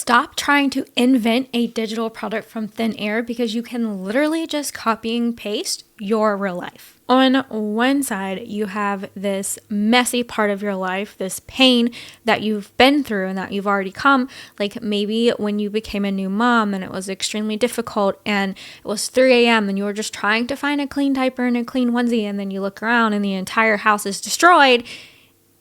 Stop trying to invent a digital product from thin air because you can literally just copy and paste your real life. On one side, you have this messy part of your life, this pain that you've been through and that you've already come. Like maybe when you became a new mom and it was extremely difficult and it was 3 a.m. and you were just trying to find a clean diaper and a clean onesie, and then you look around and the entire house is destroyed.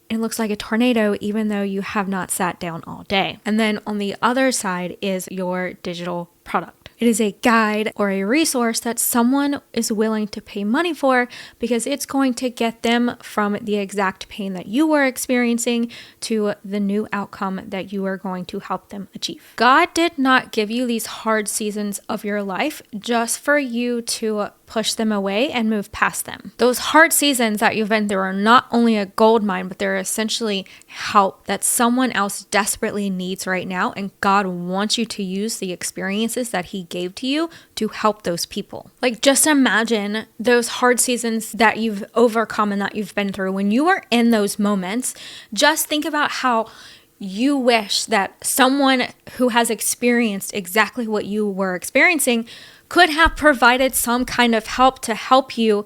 It looks like a tornado even though you have not sat down all day. And then on the other side is your digital product. It is a guide or a resource that someone is willing to pay money for because it's going to get them from the exact pain that you were experiencing to the new outcome that you are going to help them achieve. God did not give you these hard seasons of your life just for you to push them away and move past them. Those hard seasons that you've been through are not only a gold mine, but they're essentially help that someone else desperately needs right now. And God wants you to use the experiences that He gave to you to help those people. Like just imagine those hard seasons that you've overcome and that you've been through. When you are in those moments, just think about how you wish that someone who has experienced exactly what you were experiencing could have provided some kind of help to help you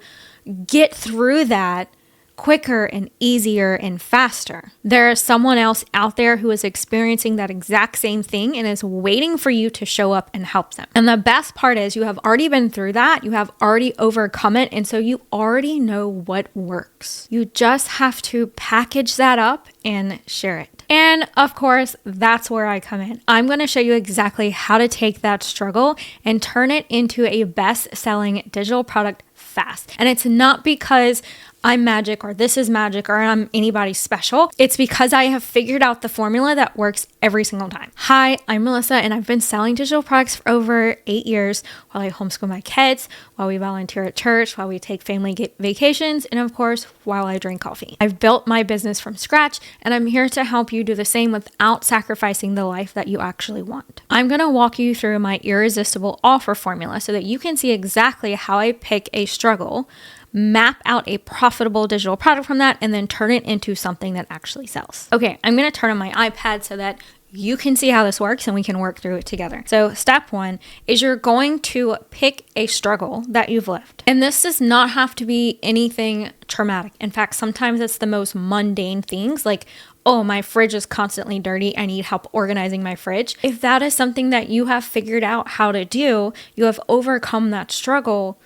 get through that quicker and easier and faster. There is someone else out there who is experiencing that exact same thing and is waiting for you to show up and help them. And the best part is you have already been through that. You have already overcome it. And so you already know what works. You just have to package that up and share it. And of course, that's where I come in. I'm going to show you exactly how to take that struggle and turn it into a best-selling digital product fast. And it's not because I'm magic or this is magic or I'm anybody special. It's because I have figured out the formula that works every single time. Hi, I'm Melissa and I've been selling digital products for over 8 years while I homeschool my kids, while we volunteer at church, while we take family vacations, and of course, while I drink coffee. I've built my business from scratch and I'm here to help you do the same without sacrificing the life that you actually want. I'm going to walk you through my irresistible offer formula so that you can see exactly how I pick a struggle, map out a profitable digital product from that, and then turn it into something that actually sells. Okay, I'm going to turn on my iPad so that you can see how this works and we can work through it together. So step 1 is you're going to pick a struggle that you've lived. And this does not have to be anything traumatic. In fact, sometimes it's the most mundane things like, oh, my fridge is constantly dirty. I need help organizing my fridge. If that is something that you have figured out how to do, you have overcome that struggle,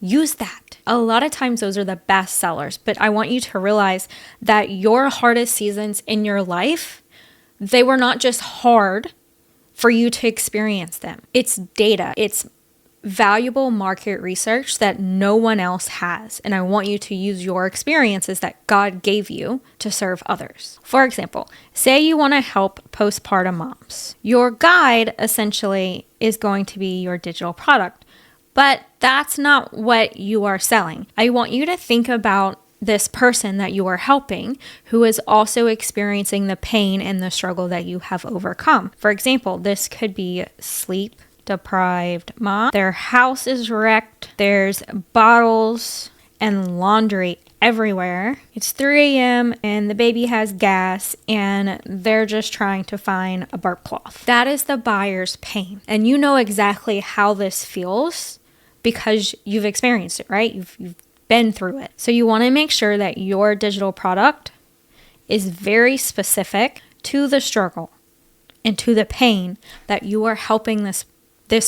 use that. A lot of times those are the best sellers, but I want you to realize that your hardest seasons in your life, they were not just hard for you to experience them. It's data. It's valuable market research that no one else has. And I want you to use your experiences that God gave you to serve others. For example, say you want to help postpartum moms. Your guide essentially is going to be your digital product. But that's not what you are selling. I want you to think about this person that you are helping who is also experiencing the pain and the struggle that you have overcome. For example, this could be sleep deprived mom. Their house is wrecked. There's bottles and laundry everywhere. It's 3 a.m. and the baby has gas and they're just trying to find a burp cloth. That is the buyer's pain. And you know exactly how this feels because you've experienced it, right? You've been through it. So you want to make sure that your digital product is very specific to the struggle and to the pain that you are helping this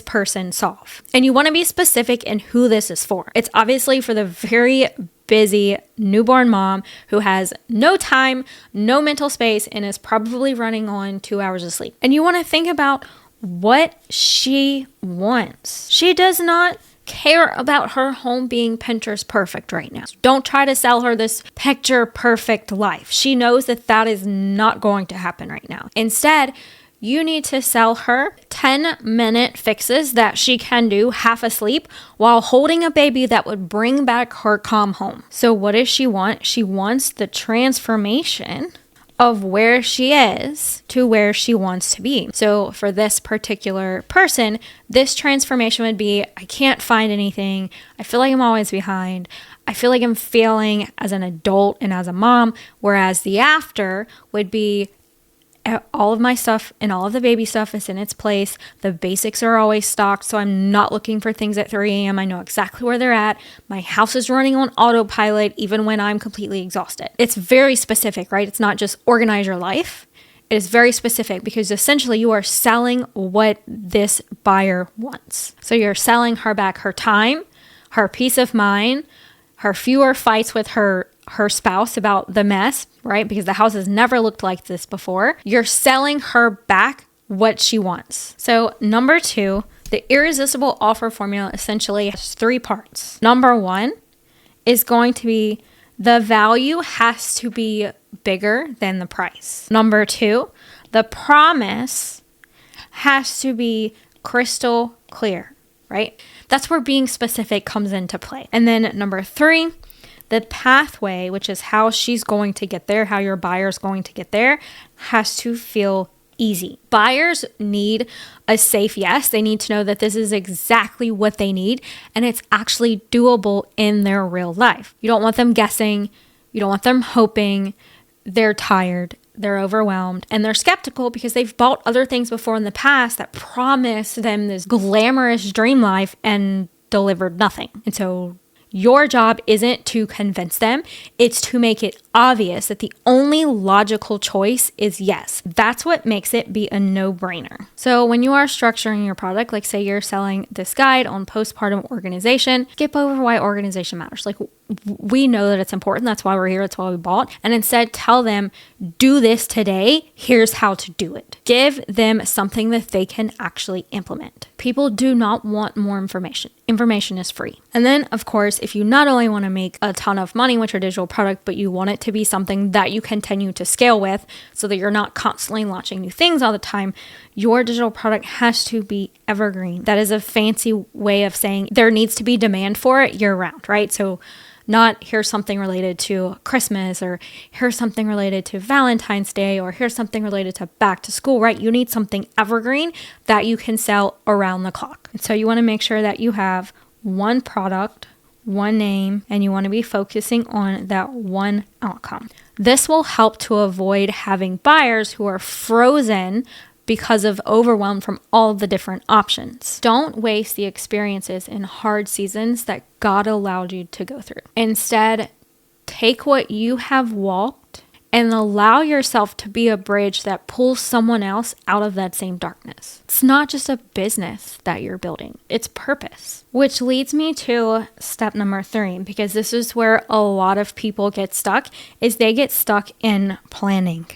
person solve. And you want to be specific in who this is for. It's obviously for the very busy newborn mom who has no time, no mental space, and is probably running on 2 hours of sleep. And you want to think about what she wants. She does not care about her home being Pinterest perfect right now. Don't try to sell her this picture perfect life. She knows that that is not going to happen right now. Instead, you need to sell her 10-minute fixes that she can do half asleep while holding a baby that would bring back her calm home. So what does she want? She wants the transformation of where she is to where she wants to be. So for this particular person, this transformation would be, I can't find anything. I feel like I'm always behind. I feel like I'm failing as an adult and as a mom. Whereas the after would be, all of my stuff and all of the baby stuff is in its place. The basics are always stocked, so I'm not looking for things at 3 a.m. I know exactly where they're at. My house is running on autopilot even when I'm completely exhausted. It's very specific, right? It's not just organize your life. It is very specific because essentially you are selling what this buyer wants. So you're selling her back her time, her peace of mind, her fewer fights with her spouse about the mess, right? Because the house has never looked like this before. You're selling her back what she wants. So number 2, the irresistible offer formula essentially has 3 parts. Number 1 is going to be the value has to be bigger than the price. Number 2, the promise has to be crystal clear, right? That's where being specific comes into play. And then number 3, the pathway, which is how she's going to get there, how your buyer's going to get there, has to feel easy. Buyers need a safe yes. They need to know that this is exactly what they need and it's actually doable in their real life. You don't want them guessing. You don't want them hoping. They're tired. They're overwhelmed and they're skeptical because they've bought other things before in the past that promised them this glamorous dream life and delivered nothing. And so your job isn't to convince them, it's to make it obvious that the only logical choice is yes. That's what makes it be a no-brainer. So when you are structuring your product, like say you're selling this guide on postpartum organization, skip over why organization matters. Like we know that it's important. That's why we're here. That's why we bought. And instead tell them, do this today. Here's how to do it. Give them something that they can actually implement. People do not want more information. Information is free. And then, of course, if you not only want to make a ton of money with your digital product, but you want it to be something that you continue to scale with so that you're not constantly launching new things all the time, your digital product has to be evergreen. That is a fancy way of saying there needs to be demand for it year round, right? So not here's something related to Christmas or here's something related to Valentine's Day or here's something related to back to school, right? You need something evergreen that you can sell around the clock. And so you want to make sure that you have one product, one name, and you want to be focusing on that one outcome. This will help to avoid having buyers who are frozen because of overwhelm from all the different options. Don't waste the experiences in hard seasons that God allowed you to go through. Instead, take what you have walked and allow yourself to be a bridge that pulls someone else out of that same darkness. It's not just a business that you're building, it's purpose. Which leads me to step number 3, because this is where a lot of people get stuck, is they get stuck in planning.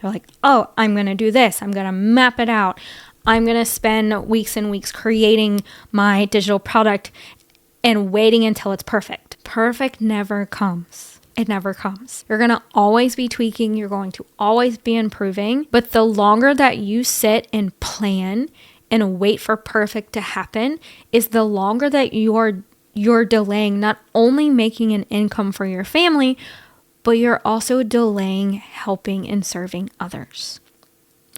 They're like, oh, I'm going to do this. I'm going to map it out. I'm going to spend weeks and weeks creating my digital product and waiting until it's perfect. Perfect never comes. It never comes. You're going to always be tweaking. You're going to always be improving. But the longer that you sit and plan and wait for perfect to happen is the longer that you're delaying not only making an income for your family, but you're also delaying helping and serving others,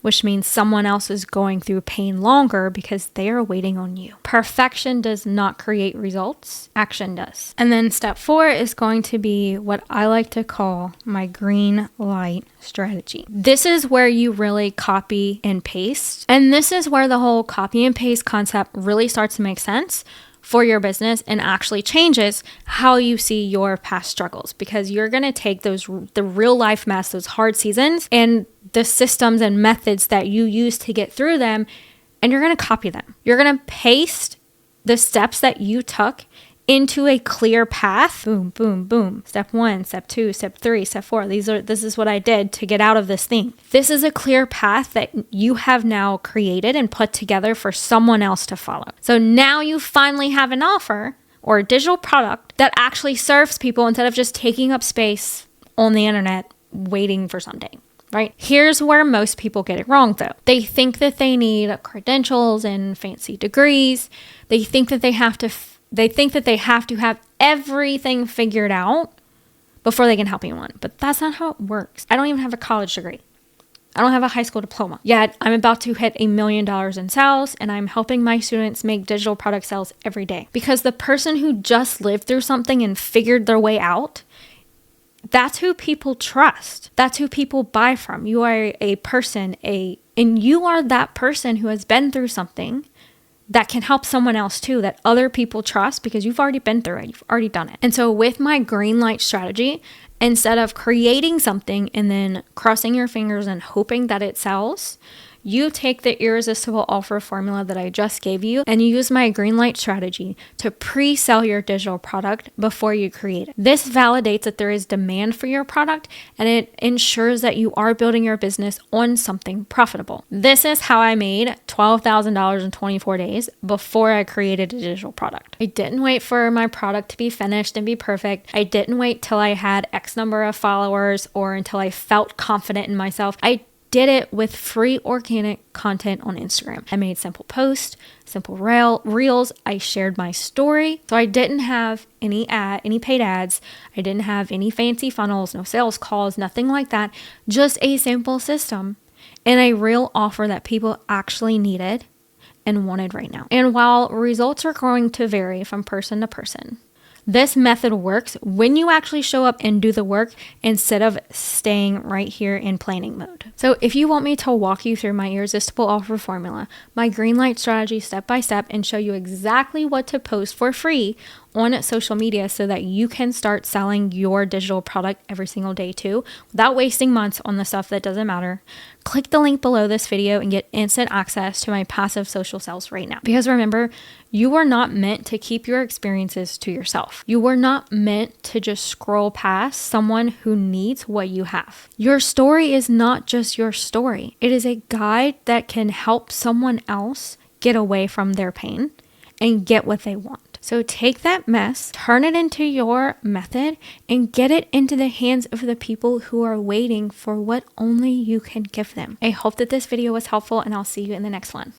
which means someone else is going through pain longer because they are waiting on you. Perfection does not create results. Action does. And then step 4 is going to be what I like to call my green light strategy. This is where you really copy and paste. And this is where the whole copy and paste concept really starts to make sense for your business and actually changes how you see your past struggles, because you're going to take the real life mess, those hard seasons, and the systems and methods that you use to get through them, and you're going to copy them. You're going to paste the steps that you took into a clear path. Boom, boom, boom. Step 1, step 2, step 3, step 4. This is what I did to get out of this thing. This is a clear path that you have now created and put together for someone else to follow. So now you finally have an offer or a digital product that actually serves people instead of just taking up space on the internet waiting for someday. Right? Here's where most people get it wrong though. They think that they need credentials and fancy degrees. They think that they have to have everything figured out before they can help anyone. But that's not how it works. I don't even have a college degree. I don't have a high school diploma. Yet I'm about to hit $1 million in sales, and I'm helping my students make digital product sales every day. Because the person who just lived through something and figured their way out That's who people trust. That's who people buy from. You are a person, and you are that person who has been through something that can help someone else too, that other people trust because you've already been through it. You've already done it. And so with my green light strategy, instead of creating something and then crossing your fingers and hoping that it sells, you take the irresistible offer formula that I just gave you and you use my green light strategy to pre-sell your digital product before you create it. This validates that there is demand for your product and it ensures that you are building your business on something profitable. This is how I made $12,000 in 24 days before I created a digital product. I didn't wait for my product to be finished and be perfect. I didn't wait till I had X number of followers or until I felt confident in myself. I did it with free organic content on Instagram. I made simple posts, simple reels. I shared my story. So I didn't have any paid ads. I didn't have any fancy funnels, no sales calls, nothing like that. Just a simple system and a real offer that people actually needed and wanted right now. And while results are going to vary from person to person, this method works when you actually show up and do the work instead of staying right here in planning mode. So if you want me to walk you through my irresistible offer formula, my green light strategy step by step, and show you exactly what to post for free on social media so that you can start selling your digital product every single day too, without wasting months on the stuff that doesn't matter, click the link below this video and get instant access to my passive social sales right now. Because remember, you are not meant to keep your experiences to yourself. You were not meant to just scroll past someone who needs what you have. Your story is not just your story. It is a guide that can help someone else get away from their pain and get what they want. So take that mess, turn it into your method, and get it into the hands of the people who are waiting for what only you can give them. I hope that this video was helpful, and I'll see you in the next one.